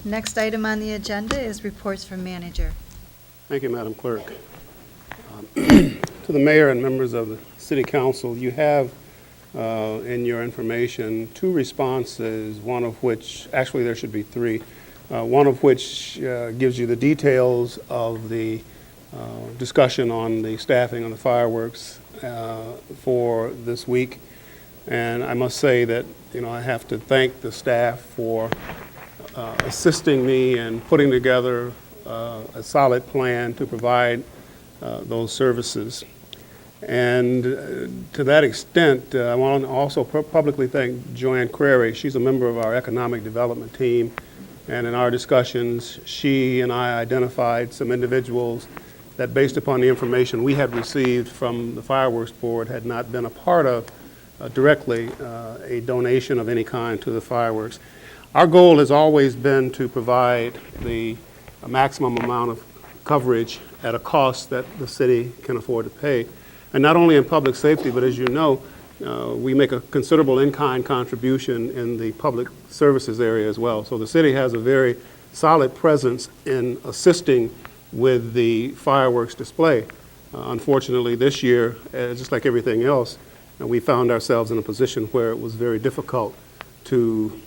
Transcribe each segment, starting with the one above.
Next item on the agenda is reports from manager. Thank you, Madam Clerk. To the mayor and members of the City Council, you have in your information 2 responses, one of which, actually there should be 3, one of which gives you the details of the discussion on the staffing on the fireworks for this week. And I must say that, I have to thank the staff for assisting me in putting together a solid plan to provide those services. And to that extent, I want to also publicly thank Joanne Crary. She's a member of our economic development team. And in our discussions, she and I identified some individuals that, based upon the information we had received from the Fireworks Board, had not been a part of directly a donation of any kind to the fireworks. Our goal has always been to provide the maximum amount of coverage at a cost that the city can afford to pay. And not only in public safety, but as you know, we make a considerable in-kind contribution in the public services area as well. So the city has a very solid presence in assisting with the fireworks display. Unfortunately, this year, just like everything else, we found ourselves in a position where it was very difficult to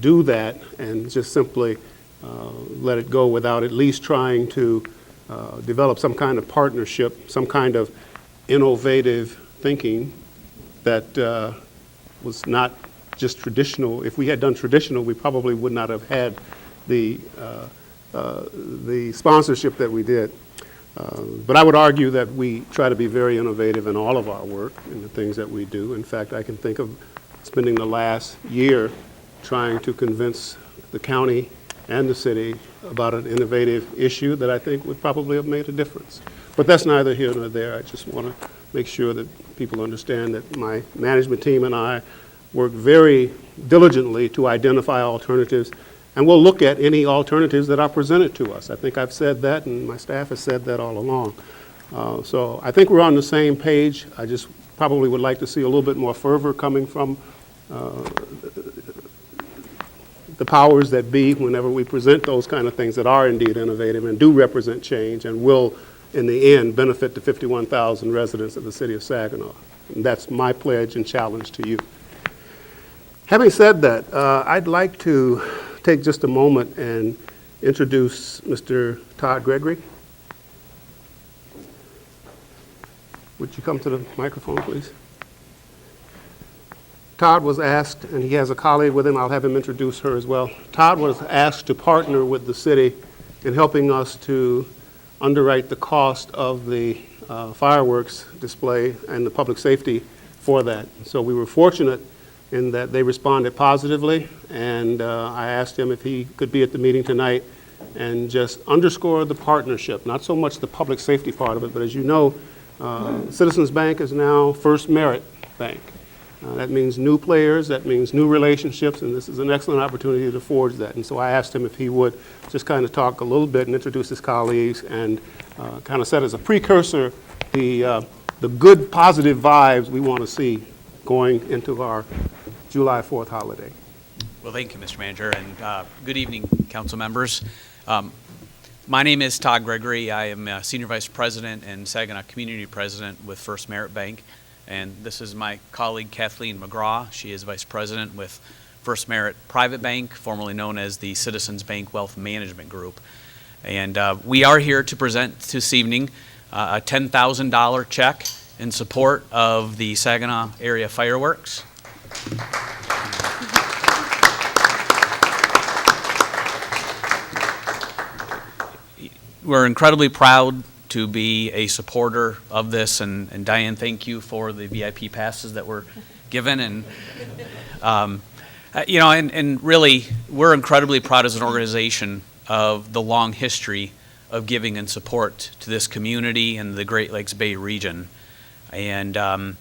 do that and just simply let it go without at least trying to develop some kind of partnership, some kind of innovative thinking that was not just traditional. If we had done traditional, we probably would not have had the sponsorship that we did. But I would argue that we try to be very innovative in all of our work and the things that we do. In fact, I can think of spending the last year trying to convince the county and the city about an innovative issue that I think would probably have made a difference. But that's neither here nor there. I just want to make sure that people understand that my management team and I work very diligently to identify alternatives, and we'll look at any alternatives that are presented to us. I think I've said that, and my staff has said that all along. So I think we're on the same page. I just probably would like to see a little bit more fervor coming from the powers that be whenever we present those kind of things that are indeed innovative and do represent change and will, in the end, benefit the 51,000 residents of the city of Saginaw. And that's my pledge and challenge to you. Having said that, I'd like to take just a moment and introduce Mr. Todd Gregory. Would you come to the microphone, please? Todd was asked, and he has a colleague with him, I'll have him introduce her as well. Todd was asked to partner with the city in helping us to underwrite the cost of the fireworks display and the public safety for that. So we were fortunate in that they responded positively, and I asked him if he could be at the meeting tonight and just underscore the partnership, not so much the public safety part of it, but as you know, Citizens Bank is now First Merit Bank. That means new players, that means new relationships, and this is an excellent opportunity to forge that. And so I asked him if he would just kind of talk a little bit and introduce his colleagues and kind of set as a precursor the good, positive vibes we want to see going into our July 4th holiday. Well, thank you, Mr. Manager, and good evening, council members. My name is Todd Gregory. I am Senior Vice President and Saginaw Community President with First Merit Bank. And this is my colleague, Kathleen McGraw. She is Vice President with First Merit Private Bank, formerly known as the Citizens Bank Wealth Management Group. And we are here to present this evening a $10,000 check in support of the Saginaw area fireworks. We're incredibly proud to be a supporter of this, and Diane, thank you for the VIP passes that were given, and and really we're incredibly proud as an organization of the long history of giving and support to this community and the Great Lakes Bay region. And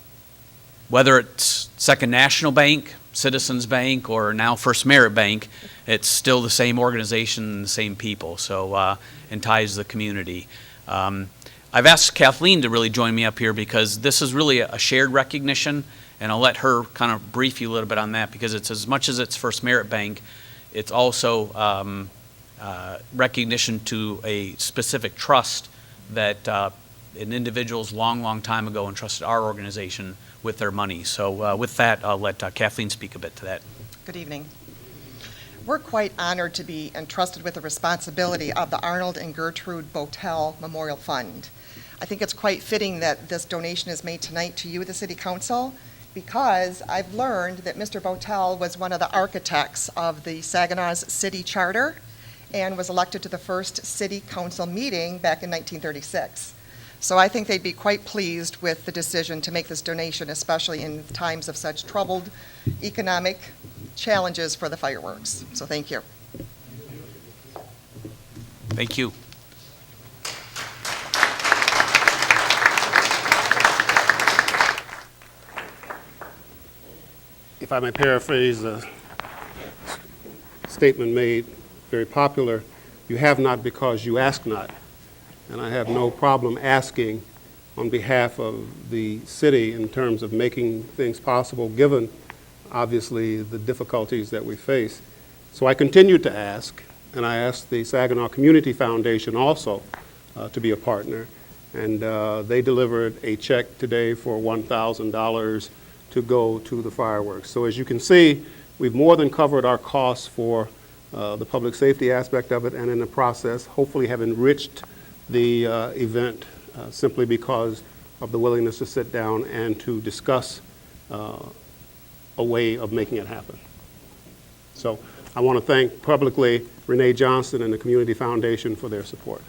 whether it's Second National Bank, Citizens Bank, or now First Merit Bank, it's still the same organization and the same people, so and ties the community. I've asked Kathleen to really join me up here because this is really a shared recognition, and I'll let her kind of brief you a little bit on that, because it's as much as it's First Merit Bank, It's also recognition to a specific trust that an individual's long time ago entrusted our organization with their money. So with that, I'll let Kathleen speak a bit to that. Good evening. We're quite honored to be entrusted with the responsibility of the Arnold and Gertrude Botel Memorial Fund. I think it's quite fitting that this donation is made tonight to you, the City Council, because I've learned that Mr. Botel was one of the architects of the Saginaw's City Charter and was elected to the first City Council meeting back in 1936. So I think they'd be quite pleased with the decision to make this donation, especially in times of such troubled economic challenges for the fireworks. So thank you. Thank you. If I may paraphrase a statement made, very popular, you have not because you ask not. And I have no problem asking on behalf of the city in terms of making things possible, given obviously the difficulties that we face. So I continue to ask, and I asked the Saginaw Community Foundation also to be a partner. And they delivered a check today for $1,000 to go to the fireworks. So as you can see, we've more than covered our costs for the public safety aspect of it, and in the process, hopefully have enriched the event simply because of the willingness to sit down and to discuss a way of making it happen. So I want to thank publicly Renee Johnson and the Community Foundation for their support.